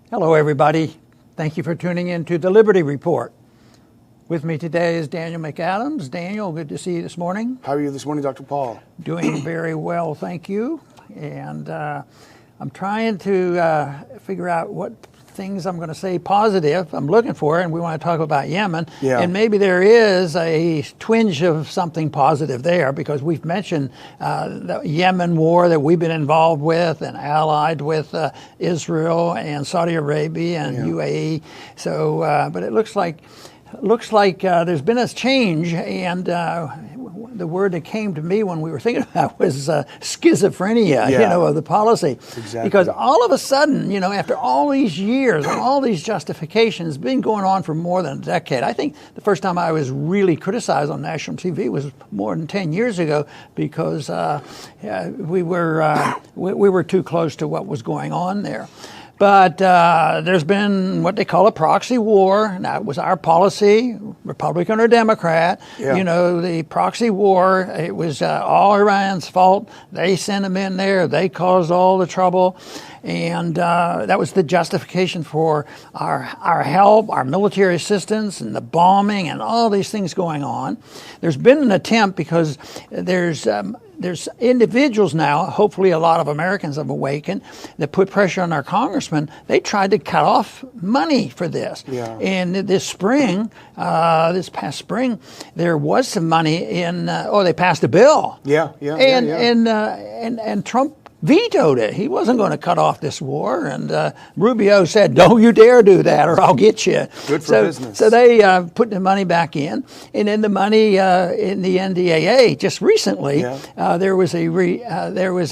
Hello, everybody. Thank you for tuning in to the Liberty Report. With me today is Daniel McAdams. Daniel, good to see you this morning. How are you this morning, Dr. Paul? Doing very well, thank you. And I'm trying to figure out what things I'm going to say positive I'm looking for, and we want to talk about Yemen. Yeah. And maybe there is a twinge of something positive there, because we've mentioned the Yemen war that we've been involved with and allied with Israel and Saudi Arabia and UAE. So, but it looks like there's been a change, and the word that came to me when we were thinking about it was schizophrenia, of the policy. Exactly. Because all of a sudden, after all these years and all these justifications, it's been going on for more than a decade. I think the first time I was really criticized on national TV was more than 10 years ago, because we were too close to what was going on there. But there's been what they call a proxy war. That was our policy, Republican or Democrat. Yeah. The proxy war, it was all Iran's fault. They sent them in there. They caused all the trouble. And that was the justification for our help, our military assistance, and the bombing, and all these things going on. There's been an attempt, because there's individuals now, hopefully a lot of Americans have awakened, that put pressure on our congressmen. They tried to cut off money for this. Yeah. And this past spring, there was some money in, they passed a bill. And Trump vetoed it. He wasn't going to cut off this war, and Rubio said, "Don't you dare do that, or I'll get you." Good for business. So they put the money back in, and then the money in the NDAA just recently, there was a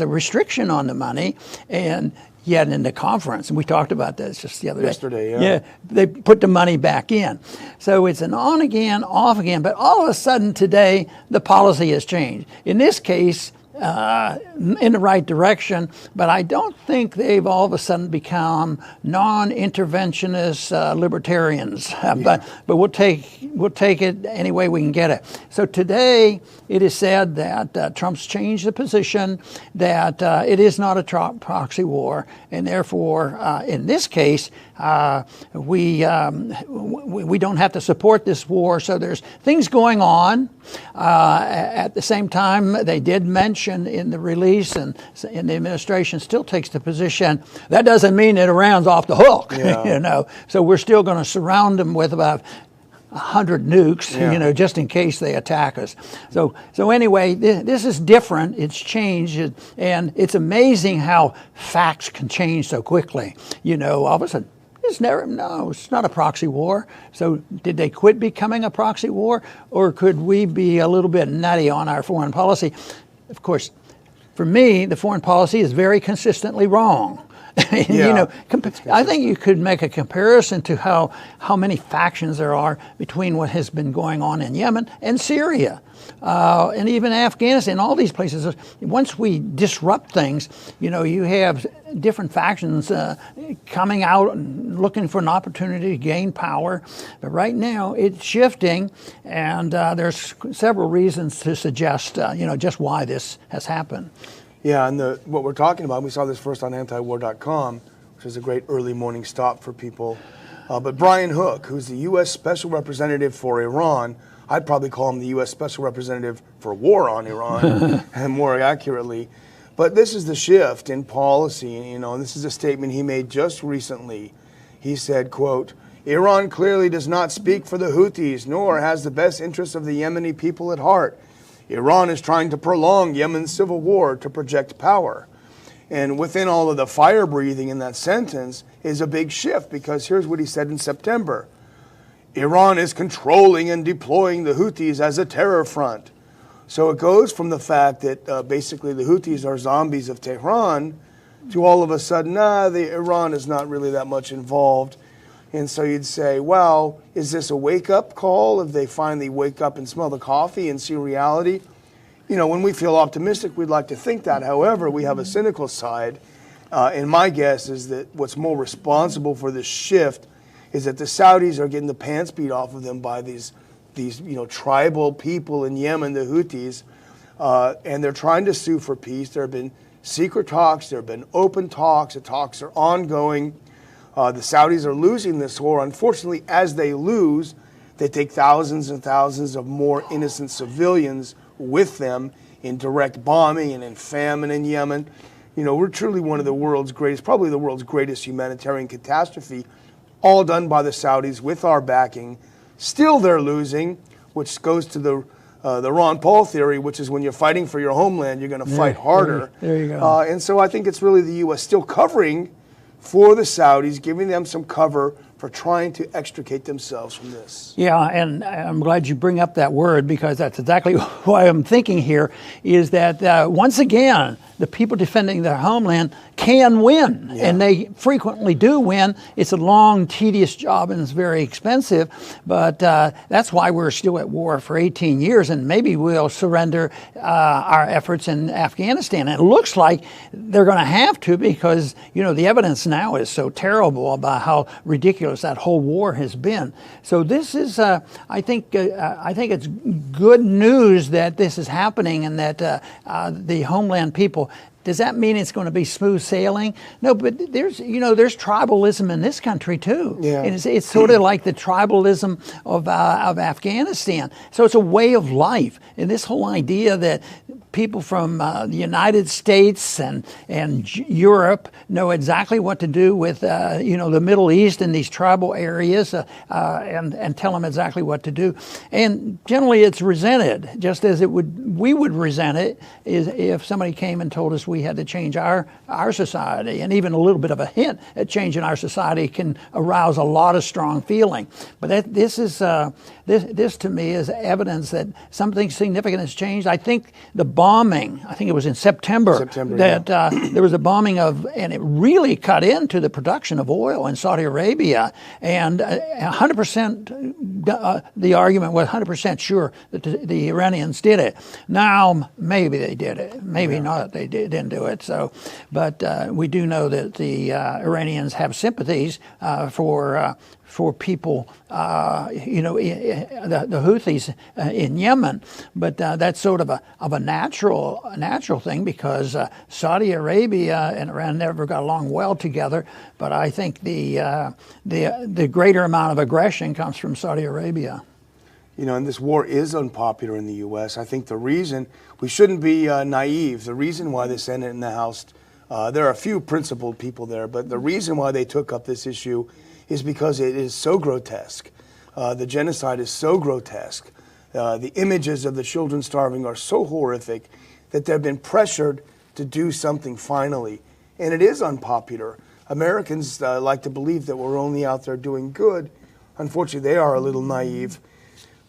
restriction on the money, and yet in the conference, and we talked about this just the other day. Yesterday. They put the money back in. So it's an on again, off again, but all of a sudden today, the policy has changed. In this case, in the right direction, but I don't think they've all of a sudden become non-interventionist libertarians. But we'll take it any way we can get it. So today it is said that Trump's changed the position, that it is not a proxy war, and therefore in this case we don't have to support this war. So there's things going on. At the same time, they did mention in the release, and the administration still takes the position, that doesn't mean that Iran's off the hook. So we're still going to surround them with about 100 nukes, just in case they attack us. So anyway, this is different. It's changed, and it's amazing how facts can change so quickly. All of a sudden, it's not a proxy war. So did they quit becoming a proxy war, or could we be a little bit nutty on our foreign policy? Of course, for me, the foreign policy is very consistently wrong. I think you could make a comparison to how many factions there are between what has been going on in Yemen and Syria, and even Afghanistan, all these places. Once we disrupt things, you have different factions coming out and looking for an opportunity to gain power. But right now it's shifting, and there's several reasons to suggest, just why this has happened. Yeah, and what we're talking about, we saw this first on antiwar.com, which is a great early morning stop for people. But Brian Hook, who's the U.S. Special Representative for Iran, I'd probably call him the U.S. Special Representative for war on Iran, and more accurately. But this is the shift in policy, and this is a statement he made just recently. He said, quote, "Iran clearly does not speak for the Houthis, nor has the best interests of the Yemeni people at heart. Iran is trying to prolong Yemen's civil war to project power." And within all of the fire breathing in that sentence is a big shift, because here's what he said in September. Iran is controlling and deploying the Houthis as a terror front. So it goes from the fact that basically the Houthis are zombies of Tehran to all of a sudden, Iran is not really that much involved. And so you'd say, well, is this a wake-up call if they finally wake up and smell the coffee and see reality? When we feel optimistic, we'd like to think that. However, we have a cynical side. And my guess is that what's more responsible for this shift is that the Saudis are getting the pants beat off of them by these tribal people in Yemen, the Houthis, and they're trying to sue for peace. There have been secret talks. There have been open talks. The talks are ongoing. The Saudis are losing this war. Unfortunately, as they lose, they take thousands and thousands of more innocent civilians with them in direct bombing and in famine in Yemen. We're truly one of the world's greatest, probably the world's greatest humanitarian catastrophe, all done by the Saudis with our backing. Still they're losing, which goes to the Ron Paul theory, which is when you're fighting for your homeland, you're going to fight harder. There you go. And so I think it's really the U.S. still covering for the Saudis, giving them some cover for trying to extricate themselves from this. Yeah, and I'm glad you bring up that word, because that's exactly why I'm thinking here, is that once again, the people defending their homeland can win, and they frequently do win. It's a long, tedious job, and it's very expensive, but that's why we're still at war for 18 years, and maybe we'll surrender our efforts in Afghanistan. And it looks like they're going to have to, because, the evidence now is so terrible about how ridiculous that whole war has been. So this is, I think it's good news that this is happening, and that the homeland people. Does that mean it's going to be smooth sailing? No, but there's tribalism in this country too. Yeah. And it's sort of like the tribalism of Afghanistan. So it's a way of life. And this whole idea that people from the United States and Europe know exactly what to do with the Middle East and these tribal areas, and tell them exactly what to do. And generally, it's resented, just as we would resent it if somebody came and told us we had to change our society. And even a little bit of a hint at changing our society can arouse a lot of strong feeling. But this to me is evidence that something significant has changed. I think the bombing, I think it was in September that there was a bombing and it really cut into the production of oil in Saudi Arabia. And 100%, the argument was 100% sure that the Iranians did it. Now, maybe they did it. Maybe not, they didn't do it. So, but we do know that the Iranians have sympathies for people, the Houthis in Yemen, but that's sort of a natural thing, because Saudi Arabia and Iran never got along well together. But I think the greater amount of aggression comes from Saudi Arabia. And this war is unpopular in the U.S. I think the reason, we shouldn't be naive, the reason why the Senate and the House, there are a few principled people there, but the reason why they took up this issue is because it is so grotesque. The genocide is so grotesque. The images of the children starving are so horrific that they've been pressured to do something finally. And it is unpopular. Americans like to believe that we're only out there doing good. Unfortunately, they are a little naive.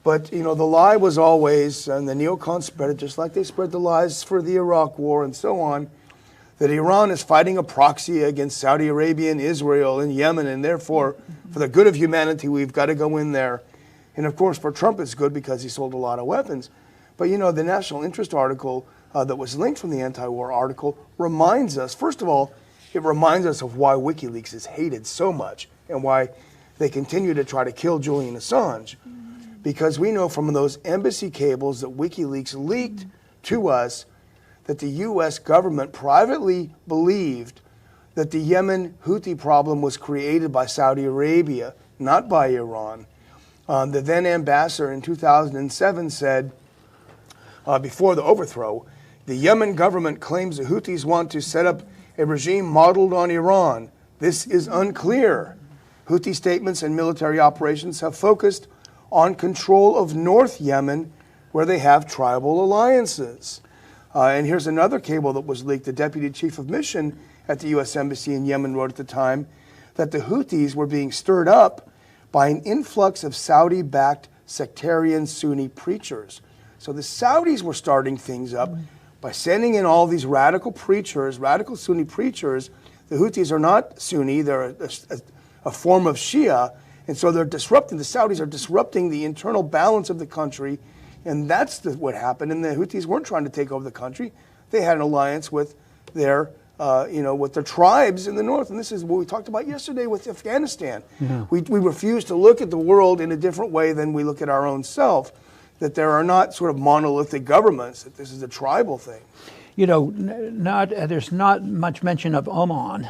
But, the lie was always, and the neocons spread it just like they spread the lies for the Iraq War and so on, that Iran is fighting a proxy against Saudi Arabia and Israel and Yemen, and therefore, for the good of humanity, we've got to go in there. And of course, for Trump, it's good because he sold a lot of weapons. But the national interest article that was linked from the anti-war article reminds us, first of all, it reminds us of why WikiLeaks is hated so much and why they continue to try to kill Julian Assange. Because we know from those embassy cables that WikiLeaks leaked to us that the U.S. government privately believed that the Yemen Houthi problem was created by Saudi Arabia, not by Iran. The then ambassador in 2007 said, before the overthrow, the Yemen government claims the Houthis want to set up a regime modeled on Iran. This is unclear. Houthi statements and military operations have focused on control of North Yemen, where they have tribal alliances. And here's another cable that was leaked. The deputy chief of mission at the U.S. Embassy in Yemen wrote at the time that the Houthis were being stirred up by an influx of Saudi-backed sectarian Sunni preachers. So the Saudis were starting things up by sending in all these radical preachers, radical Sunni preachers. The Houthis are not Sunni, they're a form of Shia, and so they're disrupting, the Saudis are disrupting the internal balance of the country, and that's what happened. And the Houthis weren't trying to take over the country. They had an alliance with their with their tribes in the north. And this is what we talked about yesterday with Afghanistan. Yeah. We refuse to look at the world in a different way than we look at our own self, that there are not sort of monolithic governments, that this is a tribal thing. there's not much mention of Oman,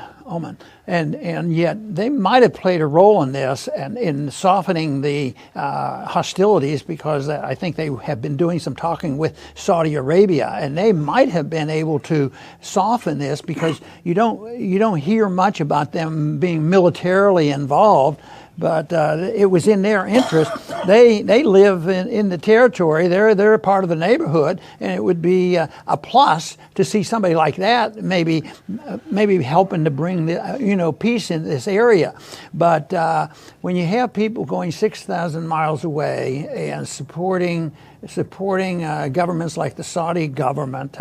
and yet they might have played a role in this and in softening the hostilities, because I think they have been doing some talking with Saudi Arabia, and they might have been able to soften this, because you don't hear much about them being militarily involved. But it was in their interest. They live in the territory. They're a part of the neighborhood, and it would be a plus to see somebody like that maybe helping to bring the peace in this area. But when you have people going 6,000 miles away and supporting governments like the Saudi government,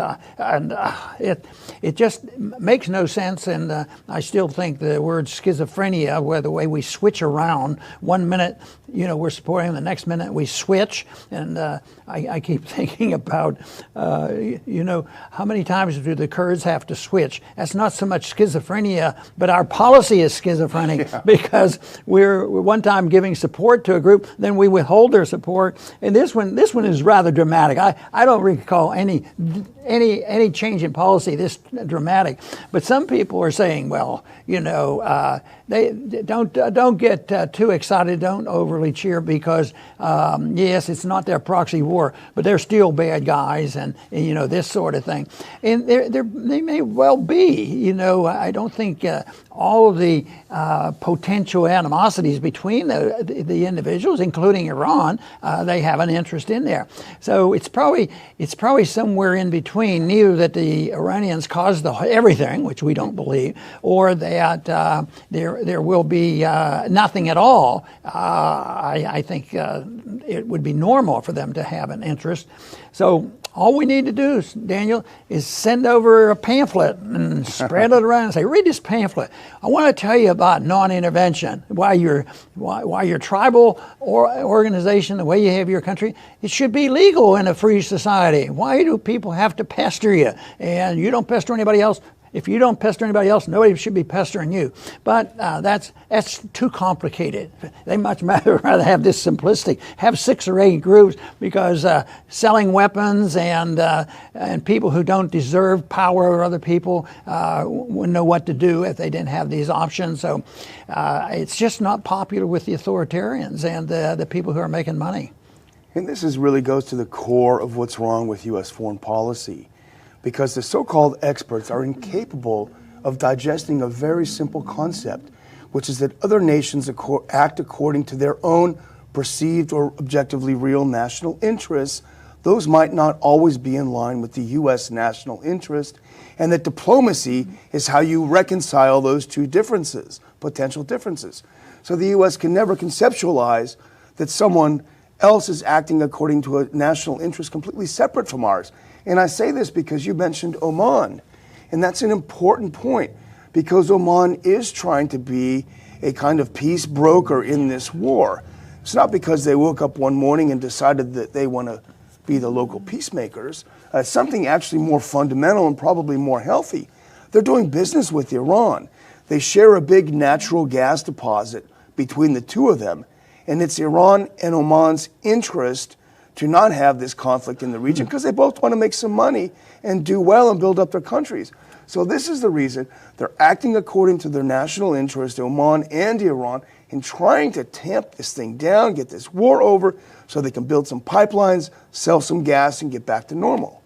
it just makes no sense. And I still think the word schizophrenia, where the way we switch around, 1 minute we're supporting, the next minute we switch, and I keep thinking about how many times do the Kurds have to switch? That's not so much schizophrenia, but our policy is schizophrenic, because we're one time giving support to a group, then we withhold their support, and this one is rather dramatic. I don't recall any change in policy this dramatic, but some people are saying, well, they don't get too excited, don't overly cheer, because yes, it's not their proxy war, but they're still bad guys, and this sort of thing, and they may well be. I don't think all of the potential animosities between the individuals, including Iran, they have an interest in there. So it's probably somewhere in between, neither that the Iranians caused everything, which we don't believe, or that there will be nothing at all. I think it would be normal for them to have an interest. So all we need to do, Daniel, is send over a pamphlet and spread it around and say, read this pamphlet. I want to tell you about non-intervention, why your tribal organization, the way you have your country, it should be legal in a free society. Why do people have to pester you? And you don't pester anybody else. If you don't pester anybody else, nobody should be pestering you. But that's too complicated. They much rather have this simplistic. Have 6 or 8 groups, because selling weapons and people who don't deserve power or other people wouldn't know what to do if they didn't have these options. So it's just not popular with the authoritarians and the people who are making money. And this really goes to the core of what's wrong with U.S. foreign policy, because the so-called experts are incapable of digesting a very simple concept, which is that other nations act according to their own perceived or objectively real national interests. Those might not always be in line with the U.S. national interest, and that diplomacy is how you reconcile those two differences, potential differences. So the U.S. can never conceptualize that someone else is acting according to a national interest completely separate from ours. And I say this because you mentioned Oman, and that's an important point, because Oman is trying to be a kind of peace broker in this war. It's not because they woke up one morning and decided that they want to be the local peacemakers. It's something actually more fundamental and probably more healthy. They're doing business with Iran. They share a big natural gas deposit between the two of them, and it's Iran and Oman's interest to not have this conflict in the region, because they both want to make some money and do well and build up their countries. So this is the reason they're acting according to their national interest, Oman and Iran, in trying to tamp this thing down, get this war over, so they can build some pipelines, sell some gas, and get back to normal.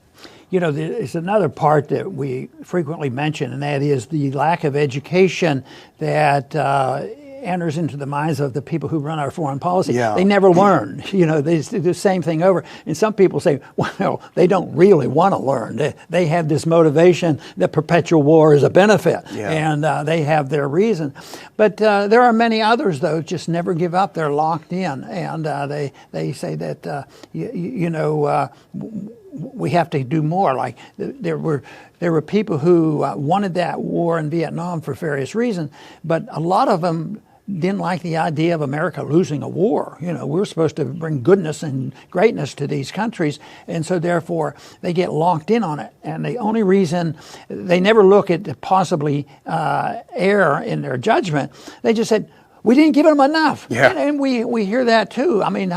There's another part that we frequently mention, and that is the lack of education that enters into the minds of the people who run our foreign policy. Yeah. They never learn. They do the same thing over. And some people say, well, they don't really want to learn. They have this motivation that perpetual war is a benefit, and they have their reason. But there are many others, though, just never give up. They're locked in, and they say that, we have to do more. Like there were people who wanted that war in Vietnam for various reasons, but a lot of them didn't like the idea of America losing a war. We're supposed to bring goodness and greatness to these countries, and so therefore they get locked in on it. And the only reason they never look at possibly error in their judgment, they just said, we didn't give them enough. Yeah. And we hear that too. I mean,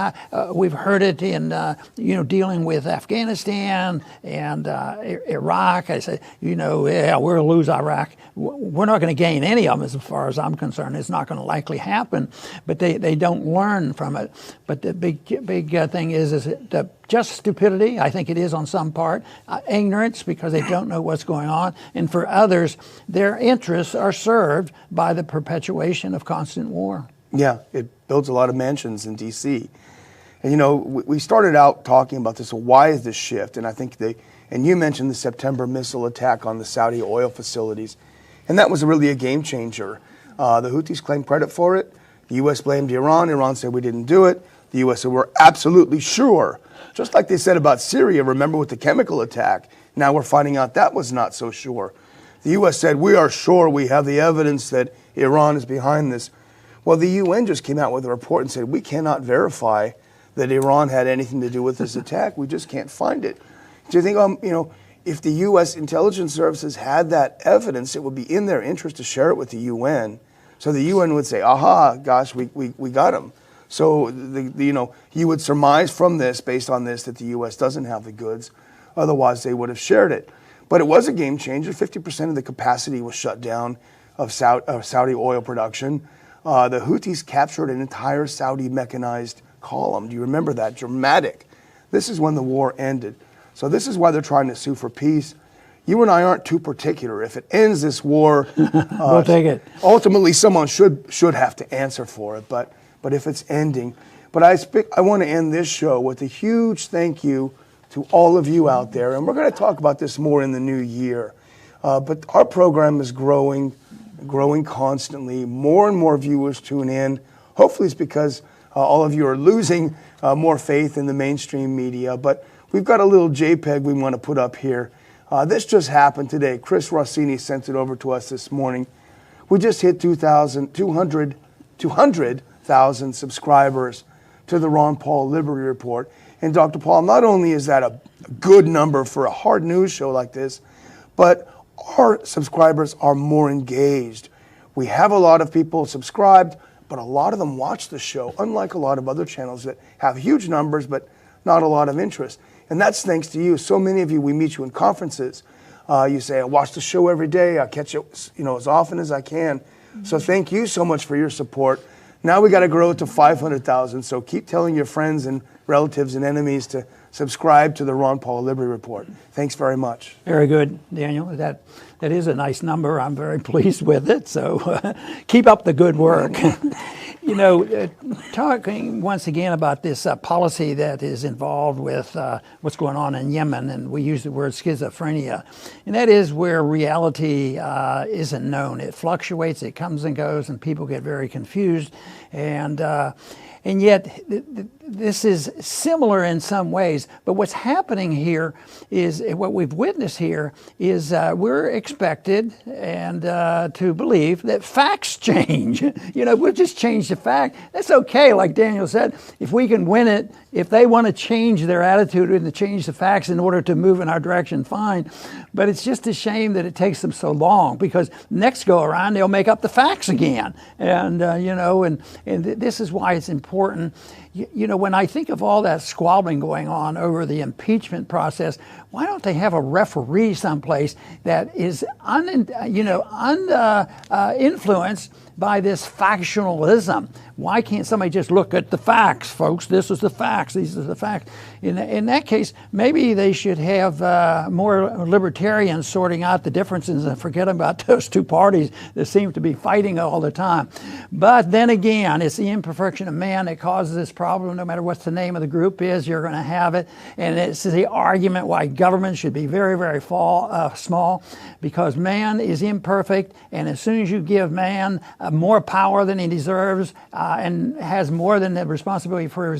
we've heard it in, dealing with Afghanistan and Iraq. I say, yeah, we're going to lose Iraq. We're not going to gain any of them as far as I'm concerned. It's not going to likely happen, but they don't learn from it. But the big thing is just stupidity. I think it is on some part. Ignorance, because they don't know what's going on. And for others, their interests are served by the perpetuation of constant war. Yeah, it builds a lot of mansions in D.C. And, we started out talking about this. So why is this shift? And I think and you mentioned the September missile attack on the Saudi oil facilities. And that was really a game changer. The Houthis claimed credit for it. The U.S. blamed Iran. Iran said we didn't do it. The U.S. said we're absolutely sure. Just like they said about Syria, remember with the chemical attack. Now we're finding out that was not so sure. The U.S. said, we are sure, we have the evidence that Iran is behind this. Well, the UN just came out with a report and said, we cannot verify that Iran had anything to do with this attack. We just can't find it. Do you think, if the U.S. intelligence services had that evidence, it would be in their interest to share it with the UN. So the UN would say, aha, gosh, we got him. So, you would surmise from this, based on this, that the U.S. doesn't have the goods. Otherwise, they would have shared it. But it was a game changer. 50% of the capacity was shut down of Saudi oil production. The Houthis captured an entire Saudi mechanized column. Do you remember that? Dramatic. This is when the war ended. So this is why they're trying to sue for peace. You and I aren't too particular. If it ends this war, we'll take it. Ultimately, someone should have to answer for it. But if it's ending. But I want to end this show with a huge thank you to all of you out there. And we're going to talk about this more in the new year. But our program is growing constantly. More and more viewers tune in. Hopefully it's because all of you are losing more faith in the mainstream media. But we've got a little JPEG we want to put up here. This just happened today. Chris Rossini sent it over to us this morning. We just hit 200,000 subscribers to the Ron Paul Liberty Report. And Dr. Paul, not only is that a good number for a hard news show like this, but our subscribers are more engaged. We have a lot of people subscribed, but a lot of them watch the show, unlike a lot of other channels that have huge numbers, but not a lot of interest. And that's thanks to you. So many of you, we meet you in conferences. You say, I watch the show every day. I catch it as often as I can. So thank you so much for your support. Now we got to grow it to 500,000. So keep telling your friends and relatives and enemies to subscribe to the Ron Paul Liberty Report. Thanks very much. Very good, Daniel. That is a nice number. I'm very pleased with it. So keep up the good work. Talking once again about this policy that is involved with what's going on in Yemen, and we use the word schizophrenia, and that is where reality isn't known. It fluctuates, it comes and goes, and people get very confused, and yet this is similar in some ways. But what's happening here is, what we've witnessed here is we're expected and to believe that facts change. We'll just change the fact. That's okay, like Daniel said. If we can win it, if they want to change their attitude and to change the facts in order to move in our direction, fine. But it's just a shame that it takes them so long, because next go around they'll make up the facts again. And this is why it's important. When I think of all that squabbling going on over the impeachment process, why don't they have a referee someplace that is influenced by this factionalism? Why can't somebody just look at the facts, folks? This is the facts. These are the facts. In that case, maybe they should have more libertarians sorting out the differences and forget about those two parties that seem to be fighting all the time. But then again, it's the imperfection of man that causes this problem. No matter what the name of the group is, you're going to have it. And it's the argument why government should be very, very small, because man is imperfect. And as soon as you give man more power than he deserves, and has more than the responsibility for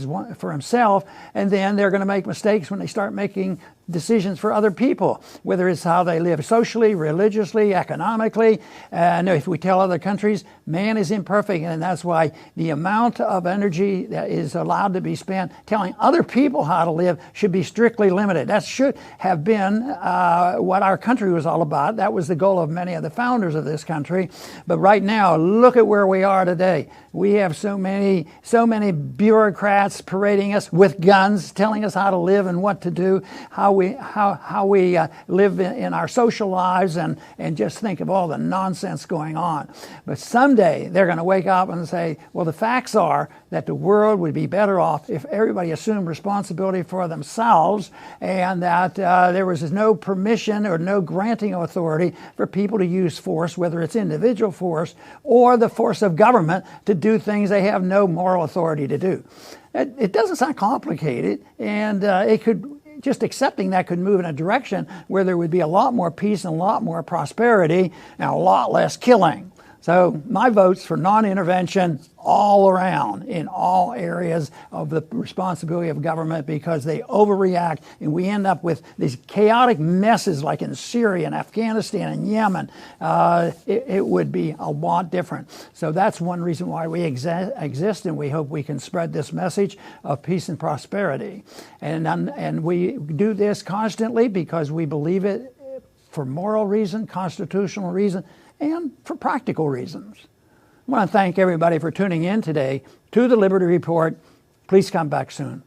himself, and then they're going to make mistakes when they start making decisions for other people, whether it's how they live socially, religiously, economically. And if we tell other countries, man is imperfect, and that's why the amount of energy that is allowed to be spent telling other people how to live should be strictly limited. That should have been what our country was all about. That was the goal of many of the founders of this country. But right now, look at where we are today. We have so many bureaucrats parading us with guns, telling us how to live and what to do, how we live in our social lives, and just think of all the nonsense going on. But someday they're going to wake up and say, well, the facts are that the world would be better off if everybody assumed responsibility for themselves, and that there was no permission or no granting of authority for people to use force, whether it's individual force or the force of government, to do things they have no moral authority to do. It doesn't sound complicated, and it could, just accepting that could move in a direction where there would be a lot more peace and a lot more prosperity and a lot less killing. So my vote's for non-intervention all around in all areas of the responsibility of government, because they overreact and we end up with these chaotic messes like in Syria and Afghanistan and Yemen. It would be a lot different. So that's one reason why we exist, and we hope we can spread this message of peace and prosperity. And we do this constantly because we believe it for moral reason, constitutional reason, and for practical reasons. I want to thank everybody for tuning in today to the Liberty Report. Please come back soon.